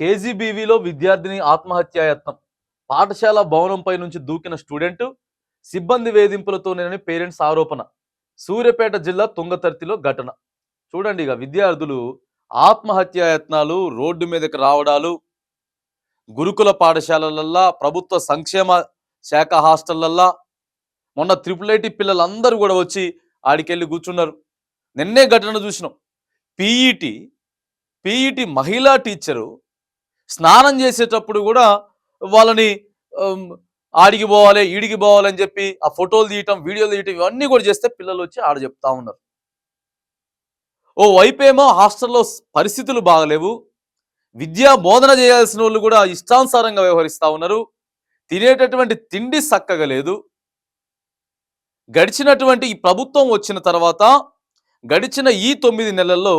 కేజీబీవీలో విద్యార్థిని ఆత్మహత్యాయత్నం. పాఠశాల భవనంపై నుంచి దూకిన స్టూడెంట్, సిబ్బంది వేధింపులతోనేనని పేరెంట్స్ ఆరోపణ. సూర్యాపేట జిల్లా తుంగతుర్తిలో ఘటన. చూడండి, ఇక విద్యార్థులు ఆత్మహత్యాయత్నాలు, రోడ్డు మీదకి రావడాలు, గురుకుల పాఠశాలలల్లా, ప్రభుత్వ సంక్షేమ శాఖ హాస్టళ్లల్లా మొన్న ట్రిపుల్ ఐటీ పిల్లలందరూ కూడా వచ్చి ఆడికెళ్ళి కూర్చున్నారు. నిన్నే ఘటన చూసినాం. పీఈటీ పీఈటీ మహిళా టీచరు స్నానం చేసేటప్పుడు కూడా వాళ్ళని ఆమ్, ఆడికి పోవాలి, ఈడికి పోవాలని చెప్పి ఆ ఫోటోలు తీయటం, వీడియోలు తీయటం, ఇవన్నీ కూడా చేస్తే పిల్లలు వచ్చి ఆడ చెప్తా ఉన్నారు. ఓ వైపేమో హాస్టల్లో పరిస్థితులు బాగలేవు, విద్యా బోధన చేయాల్సిన వాళ్ళు కూడా ఇష్టానుసారంగా వ్యవహరిస్తా ఉన్నారు, తినేటటువంటి తిండి చక్కగా లేదు. గడిచినటువంటి ఈ ప్రభుత్వం వచ్చిన తర్వాత గడిచిన ఈ 9 నెలల్లో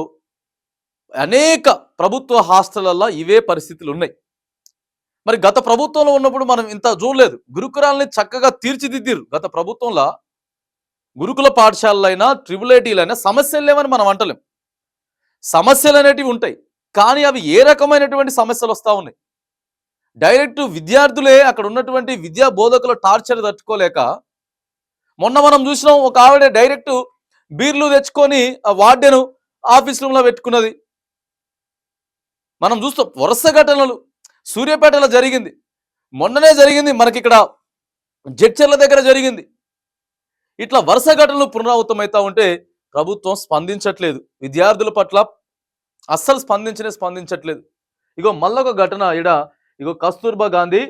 అనేక ప్రభుత్వ హాస్టళ్లలో ఇవే పరిస్థితులు ఉన్నాయి. మరి గత ప్రభుత్వంలో ఉన్నప్పుడు మనం ఇంత చూడలేదు. గురుకులాలని చక్కగా తీర్చిదిద్దిరు. గత ప్రభుత్వంలో గురుకుల పాఠశాలలైనా, ట్రిపుల్ ఐటీలైనా సమస్యలు లేవని మనం అంటలేం. సమస్యలు అనేటివి ఉంటాయి, కానీ అవి ఏ రకమైనటువంటి సమస్యలు వస్తూ ఉన్నాయి. డైరెక్ట్ విద్యార్థులే అక్కడ ఉన్నటువంటి విద్యా బోధకుల టార్చర్ తట్టుకోలేక మొన్న మనం చూసినాం, ఒక ఆవిడ డైరెక్ట్ బీర్లు తెచ్చుకొని ఆ వార్డెను ఆఫీస్ రూమ్లో పెట్టుకున్నది. మనం చూస్తాం వరుస ఘటనలు. సూర్యాపేటలో జరిగింది, మొన్ననే జరిగింది, మనకి ఇక్కడ జడ్చర్ల దగ్గర జరిగింది. ఇట్లా వరుస ఘటనలు పునరావృతమవుతా ఉంటే ప్రభుత్వం స్పందించట్లేదు. విద్యార్థుల పట్ల అస్సలు స్పందించట్లేదు. ఇగో మళ్ళొక ఘటన ఇగో కస్తూర్బా గాంధీ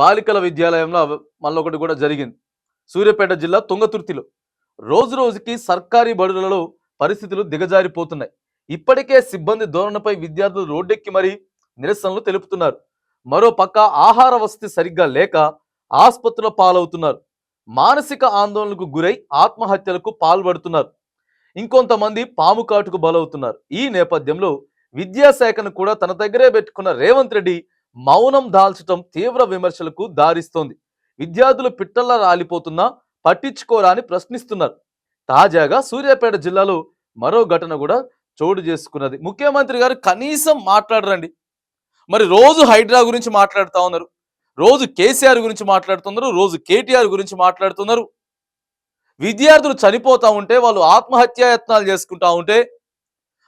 బాలికల విద్యాలయంలో మళ్ళొకటి కూడా జరిగింది. సూర్యాపేట జిల్లా తుంగతుర్తిలో రోజు రోజుకి సర్కారీ బడులలో పరిస్థితులు దిగజారిపోతున్నాయి. ఇప్పటికే సిబ్బంది ధోరణిపై విద్యార్థులు రోడ్డెక్కి మరీ నిరసనలు తెలుపుతున్నారు. మరోపక్క ఆహార వసతి సరిగ్గా లేక ఆసుపత్రుల పాలవుతున్నారు. మానసిక ఆందోళనకు గురై ఆత్మహత్యలకు పాల్పడుతున్నారు. ఇంకొంతమంది పాము కాటుకు బలవుతున్నారు. ఈ నేపథ్యంలో విద్యాశాఖను కూడా తన దగ్గరే పెట్టుకున్న రేవంత్ రెడ్డి మౌనం దాల్చడం తీవ్ర విమర్శలకు దారిస్తోంది. విద్యార్థులు పిట్టల్లా రాలిపోతున్నా పట్టించుకోరా అని ప్రశ్నిస్తున్నారు. తాజాగా సూర్యాపేట జిల్లాలో మరో ఘటన కూడా చోటు చేసుకున్నది. ముఖ్యమంత్రి గారు కనీసం మాట్లాడరండి. మరి రోజు హైడ్రా గురించి మాట్లాడుతూ ఉన్నారు, రోజు కేసీఆర్ గురించి మాట్లాడుతున్నారు, రోజు కేటీఆర్ గురించి మాట్లాడుతున్నారు. విద్యార్థులు చనిపోతూ ఉంటే, వాళ్ళు ఆత్మహత్యాయత్నాలు చేసుకుంటా ఉంటే,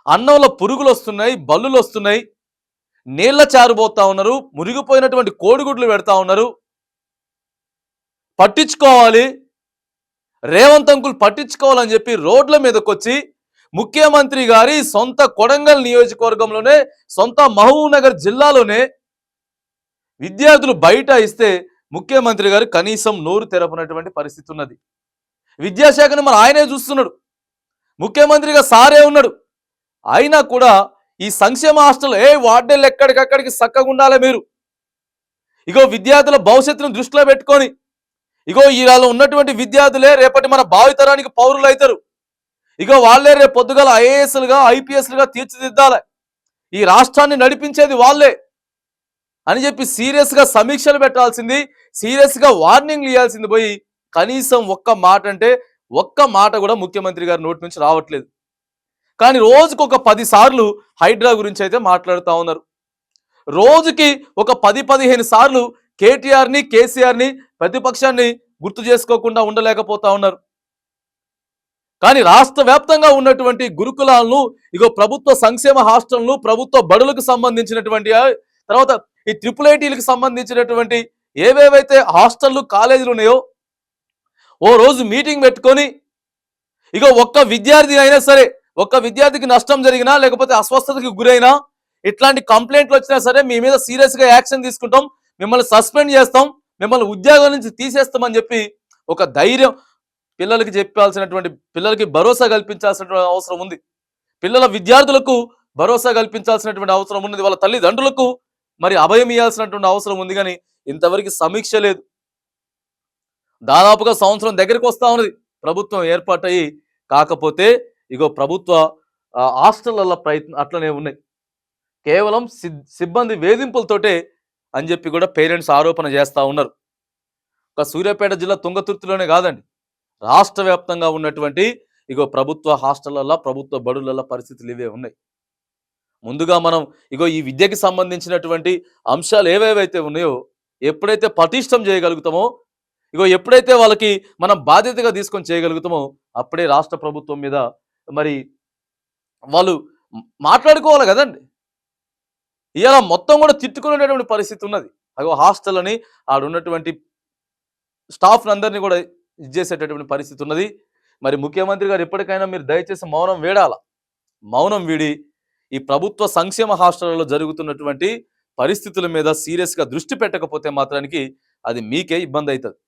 అన్నంలో పురుగులు వస్తున్నాయి, బల్లులు వస్తున్నాయి, నీళ్ల చారుపోతా ఉన్నారు, మురిగిపోయినటువంటి కోడిగుడ్లు పెడతా ఉన్నారు. పట్టించుకోవాలి, రేవంత్ అంకుల్ పట్టించుకోవాలని చెప్పి రోడ్ల మీదకి వచ్చి ముఖ్యమంత్రి గారి సొంత కొడంగల్ నియోజకవర్గంలోనే, సొంత మహబూబ్ నగర్ జిల్లాలోనే విద్యార్థులు బయట ఇస్తే ముఖ్యమంత్రి గారు కనీసం నోరు తెరపనటువంటి పరిస్థితి ఉన్నది. విద్యాశాఖను మరి ఆయనే చూస్తున్నాడు, ముఖ్యమంత్రిగా సారే ఉన్నాడు. అయినా కూడా ఈ సంక్షేమ హాస్టల్ వార్డెన్లు ఎక్కడికక్కడికి చక్కగా ఉండాలి. మీరు ఇగో విద్యార్థుల భవిష్యత్తును దృష్టిలో పెట్టుకొని, ఇగో ఈరాలో ఉన్నటువంటి విద్యార్థులే రేపటి మన భావితరానికి పౌరులు అవుతారు. ఇగో వాళ్ళే రేపు పొద్దుగల ఐఏఎస్లుగా, ఐపీఎస్లుగా తీర్చిదిద్దాలి, ఈ రాష్ట్రాన్ని నడిపించేది వాళ్ళే అని చెప్పి సీరియస్గా సమీక్షలు పెట్టాల్సింది, సీరియస్గా వార్నింగ్లు ఇవ్వాల్సింది పోయి కనీసం ఒక్క మాట అంటే ఒక్క మాట కూడా ముఖ్యమంత్రి గారి నోటి నుంచి రావట్లేదు. కానీ రోజుకు ఒక 10 సార్లు హైడ్రా గురించి అయితే మాట్లాడుతూ ఉన్నారు. రోజుకి ఒక 10-15 సార్లు కేటీఆర్ని, కేసీఆర్ని, ప్రతిపక్షాన్ని గుర్తు చేసుకోకుండా ఉండలేకపోతా ఉన్నారు. కానీ రాష్ట్ర వ్యాప్తంగా ఉన్నటువంటి గురుకులాలను, ఇగో ప్రభుత్వ సంక్షేమ హాస్టళ్లను, ప్రభుత్వ బడులకు సంబంధించినటువంటి, తర్వాత ఈ ట్రిపుల్ ఐటీలకు సంబంధించినటువంటి ఏవేవైతే హాస్టళ్లు, కాలేజీలు ఉన్నాయో ఓ రోజు మీటింగ్ పెట్టుకొని, ఇగో ఒక్క విద్యార్థి అయినా సరే, ఒక్క విద్యార్థికి నష్టం జరిగినా, లేకపోతే అస్వస్థతకి గురైనా, ఇట్లాంటి కంప్లైంట్లు వచ్చినా సరే మీ మీద సీరియస్గా యాక్షన్ తీసుకుంటాం, మిమ్మల్ని సస్పెండ్ చేస్తాం, మిమ్మల్ని ఉద్యోగం నుంచి తీసేస్తామని చెప్పి ఒక ధైర్యం పిల్లలకి చెప్పాల్సినటువంటి, పిల్లలకి భరోసా కల్పించాల్సినటువంటి అవసరం ఉంది. విద్యార్థులకు భరోసా కల్పించాల్సినటువంటి అవసరం ఉన్నది. వాళ్ళ తల్లిదండ్రులకు మరి అభయం ఇవ్వాల్సినటువంటి అవసరం ఉంది. కానీ ఇంతవరకు సమీక్ష లేదు. దాదాపుగా సంవత్సరం దగ్గరికి వస్తూ ఉన్నది ప్రభుత్వం ఏర్పాటయ్యి. కాకపోతే ఇగో ప్రభుత్వ హాస్టళ్ల ప్రయత్నం అట్లనే ఉన్నాయి. కేవలం సిబ్బంది వేధింపులతోటే అని చెప్పి కూడా పేరెంట్స్ ఆరోపణ చేస్తూ ఉన్నారు. ఒక సూర్యాపేట జిల్లా తుంగతుర్తిలోనే కాదండి, రాష్ట్ర వ్యాప్తంగా ఉన్నటువంటి ఇగో ప్రభుత్వ హాస్టళ్లలో, ప్రభుత్వ బడులలో పరిస్థితులు ఇవే ఉన్నాయి. ముందుగా మనం ఇగో ఈ విద్యకి సంబంధించినటువంటి అంశాలు ఏవేవైతే ఉన్నాయో ఎప్పుడైతే పటిష్టం చేయగలుగుతామో, ఇగో ఎప్పుడైతే వాళ్ళకి మనం బాధ్యతగా తీసుకొని చేయగలుగుతామో, అప్పుడే రాష్ట్ర ప్రభుత్వం మీద మరి వాళ్ళు మాట్లాడుకోవాలి కదండి. ఇవాళ మొత్తం కూడా తిట్టుకునేటటువంటి పరిస్థితి ఉన్నది. అగో హాస్టల్ అని ఆడున్నటువంటి స్టాఫ్ అందరినీ కూడా ఇది చేసేటటువంటి పరిస్థితి ఉన్నది. మరి ముఖ్యమంత్రి గారు ఎప్పటికైనా మీరు దయచేసి మౌనం వీడాల. మౌనం వీడి ఈ ప్రభుత్వ సంక్షేమ హాస్టళ్లలో జరుగుతున్నటువంటి పరిస్థితుల మీద సీరియస్‌గా దృష్టి పెట్టకపోతే మాత్రానికి అది మీకే ఇబ్బంది అవుతుంది.